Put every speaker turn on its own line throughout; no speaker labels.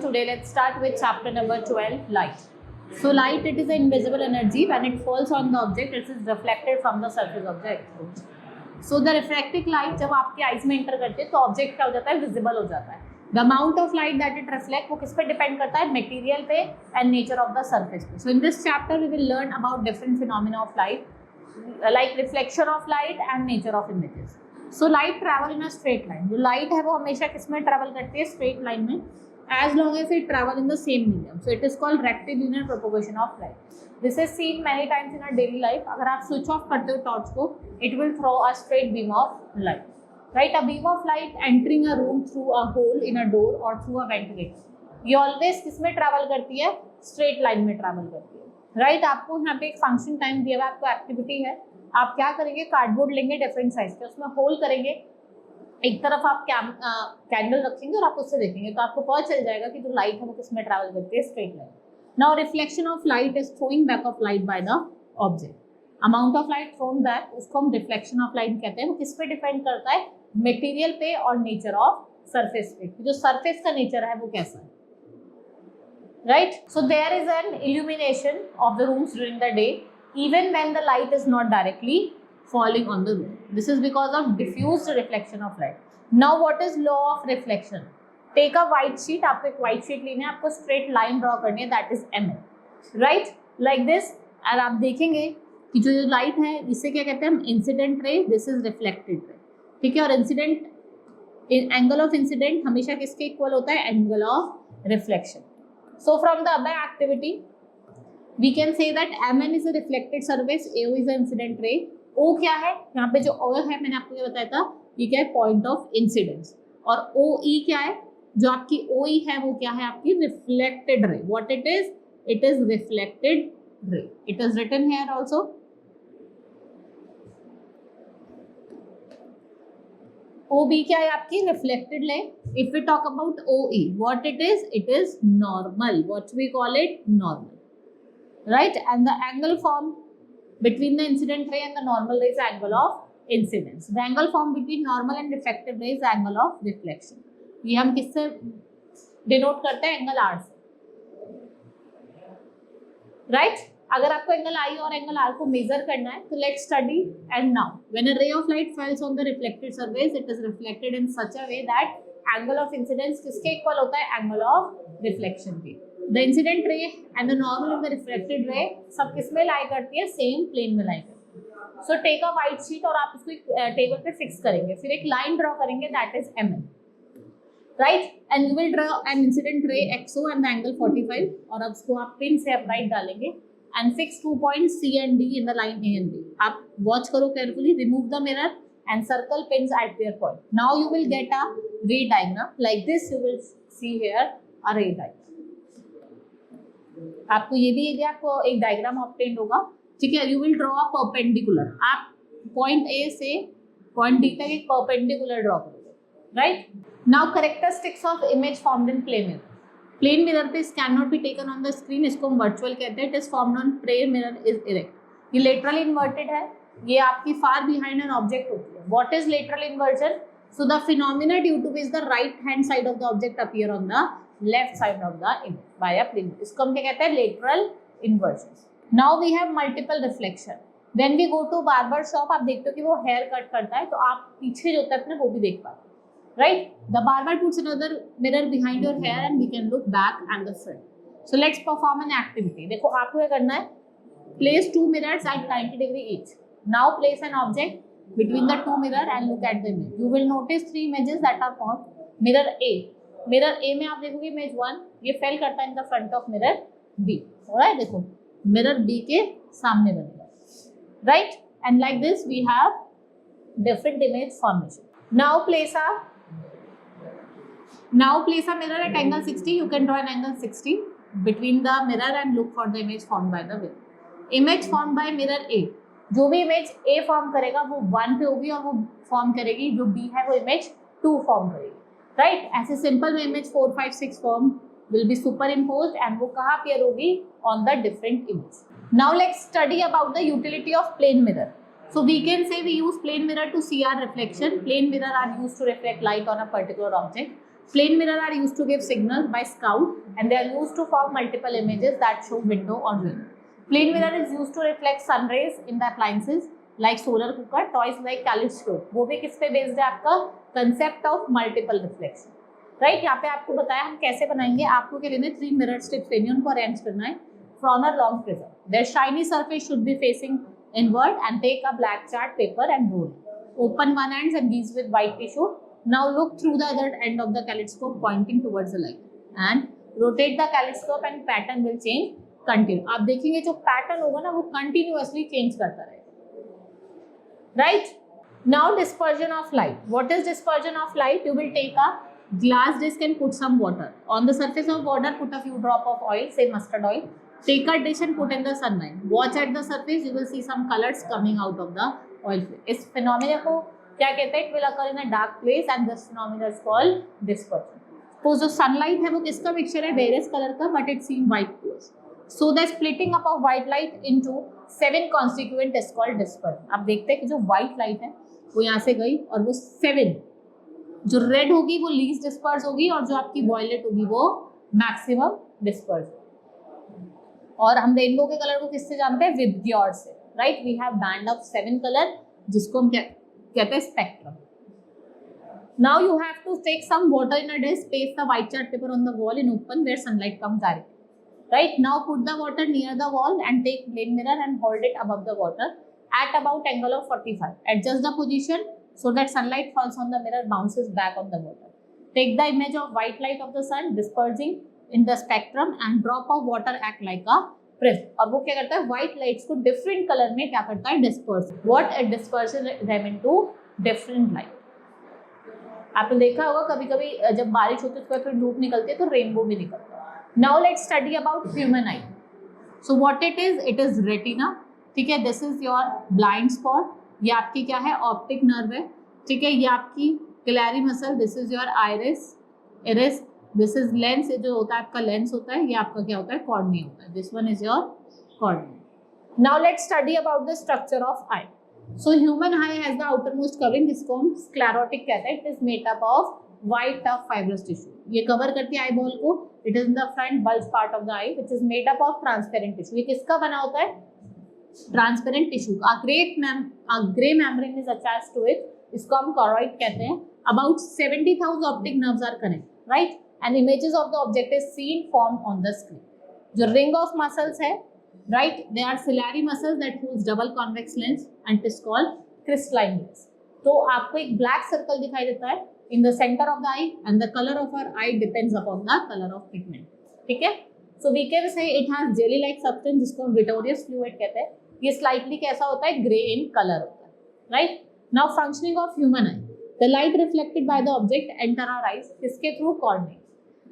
today let's start with chapter number 12, light. So light, it is an invisible energy. When it falls on the object, it is reflected from the surface object. So the refracting light जब आपके eyes में enter करते हैं तो object क्या हो जाता है, विजिबल हो जाता है. The amount of light that it reflect वो किस पे डिपेंड करता है, मटेरियल पे and nature of the surface पे. So in this chapter we will learn about different phenomena of light, like reflection of light and nature of images. So light travel in a straight line. जो light है वो हमेशा किस में travel करती है, straight line में, as long as it travel in the same medium. So it is called rectilinear propagation of light. This is seen many times in our daily life. अगर आप switch off करते हो torch को, it will throw a straight beam of light. Right? A beam of light entering a room through a hole in a door or through a ventilator. ये always किस में travel करती है, straiट line में travel करती है. Right? आपको यहाँ पे एक function time दिया हुआ है, आपको activity है. आप क्या करेंगे, कार्डबोर्ड लेंगे डिफरेंट साइज के, उसमें होल करेंगे, एक तरफ आप कैंडल रखेंगे और आप उससे देखेंगे तो आपको पता चल जाएगा कि जो लाइट है वो किस में ट्रैवल करती है, straight line. Now reflection of light is throwing back of light by the object. Amount of light thrown back, उसको हम रिफ्लेक्शन ऑफ लाइट कहते हैं. वो किस पे डिपेंड करता है, मटेरियल पे और नेचर ऑफ सरफेस पे. जो सरफेस का नेचर है वो कैसा है. Right. So there is an illumination of the rooms during the day even when the light is not directly falling on the room. This is because of diffused reflection of light. Now what is law of reflection? Take a white sheet. आपको एक white sheet लेना है, आपको straight line draw करनी है, that is ML. Right? Like this. और आप देखेंगे कि जो लाइट है इसे क्या कहते हैं हम, incident ray. This is reflected रे. ठीक है. और इंसिडेंट, एंगल ऑफ इंसिडेंट हमेशा किसके इक्वल होता है, angle of reflection. So from the above activity we can say that MN is a reflected surface, AO is a incident ray. O क्या है, यहाँ पे जो O है मैंने आपको ये बताया था, ये क्या है, पॉइंट ऑफ इंसिडेंस. और OE क्या है, जो आपकी OE है वो क्या है, आपकी reflected ray. What it is reflected ray. It is written here also. OB क्या है, आपकी reflected ray. If we talk about OE, what it is normal. What we call it, normal. Right. And the angle form between the incident ray and the normal ray is angle of incidence. The angle formed between normal and reflected ray is angle of reflection. ये हम किससे denote करते हैं, angle R से. Right. अगर आपको angle I और angle R को मेजर करना है तो let's study. And now when a ray of light falls on the reflected surface, it is reflected in such a way that angle of incidence किसके equal होता है, angle of reflection के. The incident ray and the normal and the reflected ray सब किस में लाई करती है, सेम प्लेन में लाई करती है. So take a white sheet और आप इसको टेबल पे फिक्स करेंगे, फिर एक लाइन ड्रॉ करेंगे, that is MN. Right. And you will draw an incident ray XO and the angle 45 और अब उसको आप पिन से अपराइट डालेंगे and fix 2 points C and D in the line A and B. आप watch करो carefully, remove the mirror and circle pins at their point. Now you will get a ray diagram like this. You will see here a ray diagram. आपको ये भी यदि आपको एक diagram obtain होगा, ठीक है. You will draw a perpendicular. आप पॉइंट A से पॉइंट D तक एक परपेंडिकुलर ड्रॉ करोगे. Right. Now characteristics of image formed in plane mirror. Plane mirror पे can not be taken on the screen. इसको हम वर्चुअल कहते हैं. It is formed on plane mirror is erect. ये laterally inverted है. ये आपकी फार बिहाइंड एन ऑब्जेक्ट होती है. What is lateral inversion? So the phenomena due to which the right hand side of the object appear on the left side of the image by a plane. इसको हम क्या कहते हैं, lateral inversion. Now we have multiple reflection. When we go to barber shop, आप देखते हो कि वो हेयर कट करता है तो आप पीछे जो होता है अपने वो भी देख पाते हैं. Right. The barber puts another mirror behind your hair and we can look back and the front. So let's perform an activity. देखो आपको क्या करना है, place 2 mirrors at 90 degree each. Now place an object between the 2 mirror and look at the image. You will notice 3 images that are formed. Mirror A. Mirror A में आप देखोगे image 1 ये fall करता है in the front of mirror B. Alright. देखो mirror B के सामने बनेगा. Right. And like this we have different image formation. Now place a mirror at angle 60. You can draw an angle 60 between the mirror and look for the image formed by the mirror. Image formed by mirror A. जो भी image A form करेगा वो 1 पे होगी और वो form करेगी, जो B है वो इमेज 2 फॉर्म करेगी. राइट. ऐसे सिंपल में image 4, 5, 6 form will be superimposed and वो कहाँ अपीयर होगी, on the different image. Now let's study about the utility of plane mirror. So we can say we use plane mirror to see our reflection. Plane mirror are used to reflect light on a particular object. Plane mirror are used to give signals by scout and they are used to form multiple images that show window or room. Plane mirror is used to reflect sun rays in the appliances like solar cooker, toys like kaleidoscope. वो भी किस पे based है आपका concept of multiple reflection. Right यहाँ पे आपको बताया हम कैसे बनाएंगे. आपको क्या लेना है 3 मिरर स्ट्रिप्स लेनी है, उनको अरेंज करना है from a long prism. Their shiny surface should be facing inward and take a black chart paper and roll. Open one end and these with white tissue. Now look through the other end of the kaleidoscope pointing towards the light and rotate the kaleidoscope and pattern will change continue. आप देखेंगे जो pattern होगा ना वो continuously change करता रहेगा. Right now dispersion of light. What is dispersion of light? You will take a glass disk and put some water. On the surface of water put a few drop of oil, say mustard oil. Take a dish and put in the sunlight. Watch at the surface, you will see some colors coming out of the oil. इस phenomena को क्या कहते हैं? It will occur in a dark place and this phenomena is called dispersion. तो जो sunlight है वो किसका mixture है? Various color का, but it's in white colors. So the splitting up of white light into 7 constituent is called dispersion. आप देखते हैं कि जो white light है वो यहाँ से गई और वो 7 जो red होगी वो least disperse होगी और जो आपकी violet होगी वो maximum disperse. और हम रेनबो के कलर को किससे जानते हैं? विबग्योर से. Right we have band of 7 colour जिसको हम कहते हैं spectrum. Now you have to take some water in a dish, paste the white chart paper on the wall in open where sunlight comes directly. Right now put the water near the wall and take plane mirror and hold it above the water at about angle of 45. Adjust the position so that sunlight falls on the mirror, bounces back on the water. Take the image of white light of the sun dispersing in the spectrum and drop of water act like a prism. और वो क्या करता है? white lights को different color में क्या करता है? disperse. What it disperses them into different light. आपने देखा होगा कभी-कभी जब बारिश होती है उसके बाद फिर धूप निकलती है तो रेनबो भी निकलता है. Now let's study about human eye. So what it is retina. ठीक है, this is your blind spot. ये आपकी क्या है? ऑप्टिक नर्व है. ठीक है, ये आपकी ciliary muscle. This is your iris, iris. This is lens, जो होता है आपका लेंस होता है. ये आपका क्या होता है? कॉर्निया होता है. This one is your cornea. Now let's study about the structure of I. So human I has the outer most covering, जिसको हम स्क्लेरोटिक कहते हैं. It is made up of white tough fibrous tissue. ये cover करती है eye ball को. It is in the front bulge part of the I which is made up of transparent tissue. ये किसका बना होता है? Transparent tissue. Grey membrane is attached to it. इसको हम कॉरॉइड कहते हैं. About 70,000 optic nerves are connect. Right and images of the object is seen form on the screen. जो रिंग ऑफ मसल्स है, right, they are ciliary muscles that use double convex lens and it is called crystalline lens. तो आपको एक black circle दिखाई देता है in the centre of the eye and the colour of our I depends upon the colour of pigment. ठीक है, so we can say it has jelly like substance जिसको हम विटोरियस फ्लूइड कहते हैं. ये स्लाइटली कैसा होता है? ग्रे इन कलर होता है. Right now functioning of human eye. The light reflected by the object enter our eyes. किसके through? Cornea.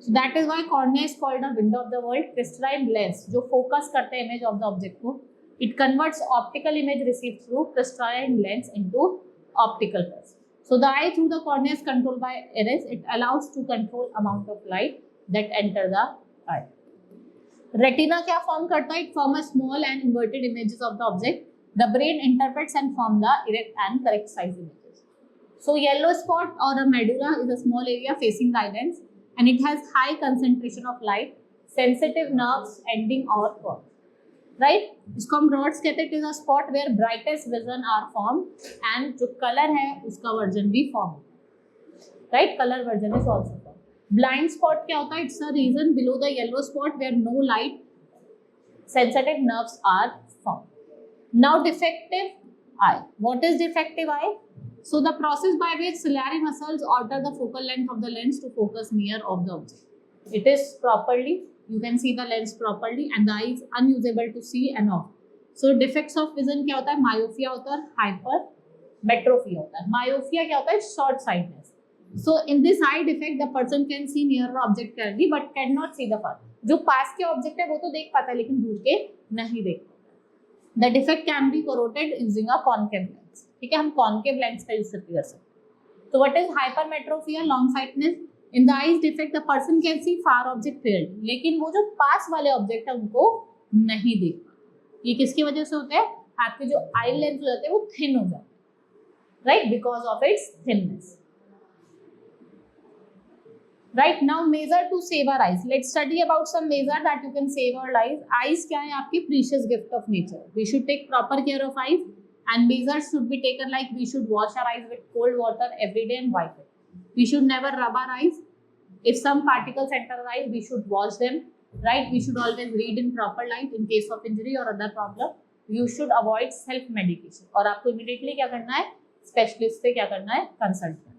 So that is why cornea is called a window of the world. Crystalline lens जो focus करते हैं image of the object को. It converts optical image received through crystalline lens into optical pulse. So the eye through the cornea is controlled by iris. It allows to control amount of light that enter the eye. Retina क्या form करता है? It form a small and inverted images of the object. The brain interprets and form the erect and correct size images. So yellow spot or a medulla is a small area facing the eyelens and it has high concentration of light, sensitive nerves ending or cord. Right इसको हम rods कहते हैं. It is a spot where brightest vision are form and जो colour है उसका version भी form. Right colour version is also form. Blind spot क्या होता है? It's a region below the yellow spot where no light sensitive nerves are form. Now defective eye. What is defective eye? So the process by which ciliary muscles alter the focal length of the lens to focus near of the object. It is properly you can see the lens properly and the eye is unusable to see and off. So defects of vision क्या होता है? myopia होता है, hypermetropia होता है. myopia क्या होता है? short sightedness. So in this eye defect the person can see near object clearly but cannot see the far. जो पास के ऑब्जेक्ट है वो तो देख पाता है लेकिन दूर के नहीं देख पाता. The defect can be corrected using a concave lens. ठीक है, हम concave lens का यूज करके कर सकते हैं. So what is hypermetropia? long sightedness. In the eyes defect the person can see far object clearly. लेकिन वो जो पास वाले ऑब्जेक्ट है उनको नहीं देख पाते. ये किसकी वजह से होता है? आपके जो आई लेंस हो जाते हैं वो थिन हो जाते हैं. Right because of its thinness. Right now, measure to save our eyes. Let's study about some measure that you can save our eyes. Eyes क्या है आपकी precious gift of nature. We should take proper care of eyes, and measures should be taken like we should wash our eyes with cold water every day and wipe it. We should never rub our eyes. If some particles enter our eyes, we should wash them. Right? We should always read in proper light in case of injury or other problem. You should avoid self medication. और आपको immediately क्या करना है? Specialist से क्या करना है? Consult करना है.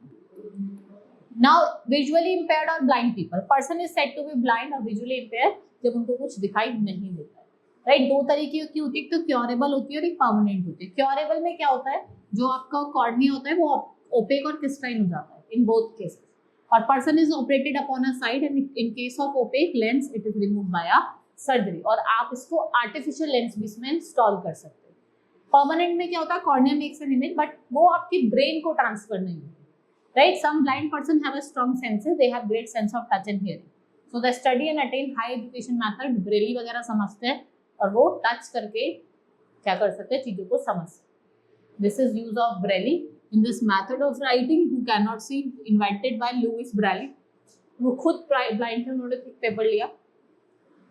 Now, visually impaired or blind people. Person is said to be blind or visually impaired जब उनको कुछ दिखाई नहीं देता है. राइट, दो तरीके की होती है, एक तो क्योरेबल होती है और एक परमानेंट होती है. क्योरेबल में क्या होता है, जो आपका कॉर्निया होता है वो ओपेक और क्रिस्टलाइन हो जाता है इन बोथ केसेस. और person is operated upon a side and in case of opaque lens it is remove by a surgery. और आप इसको आर्टिफिशियल लेंस भी इसमें इंस्टॉल कर सकते हैं. परमानेंट में क्या होता है, cornea makes an image but वो आपकी ब्रेन को ट्रांसफर नहीं होती. Right, some blind person have a strong senses. They have great sense of touch and hearing. So they study and attain high education method. Braille वगैरह समझते हैं और वो टच करके क्या कर सकते हैं, चीजों को समझ सकते हैं. This is use of Braille in this method of writing. Who cannot see, invented by Louis Braille. वो खुद ब्लाइंड थे, उन्होंने पेपर लिया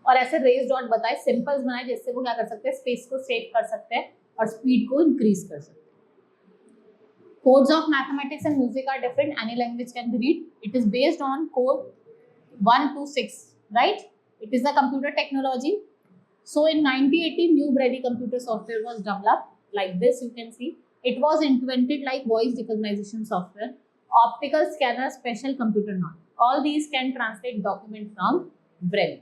और ऐसे रेज डॉट बताए, सिंपल्स बनाए जिससे वो क्या कर सकते हैं, स्पेस को सेव कर सकते हैं और स्पीड को इंक्रीज कर सकते हैं. Codes of mathematics and music are different. Any language can be read. It is based on code 1 to 6, right? It is a computer technology. So in 1980, new Braille computer software was developed. Like this, you can see. It was invented like voice recognition software, optical scanner, special computer knowledge. All these can translate document from Braille.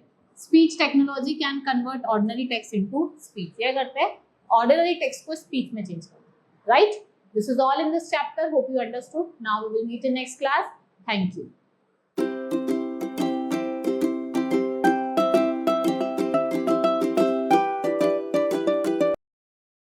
Speech technology can convert ordinary text into speech. ये करते हैं, ordinary text को speech में change करते हैं, right? This is all in this chapter. Hope you understood. Now we will meet in next class. Thank you.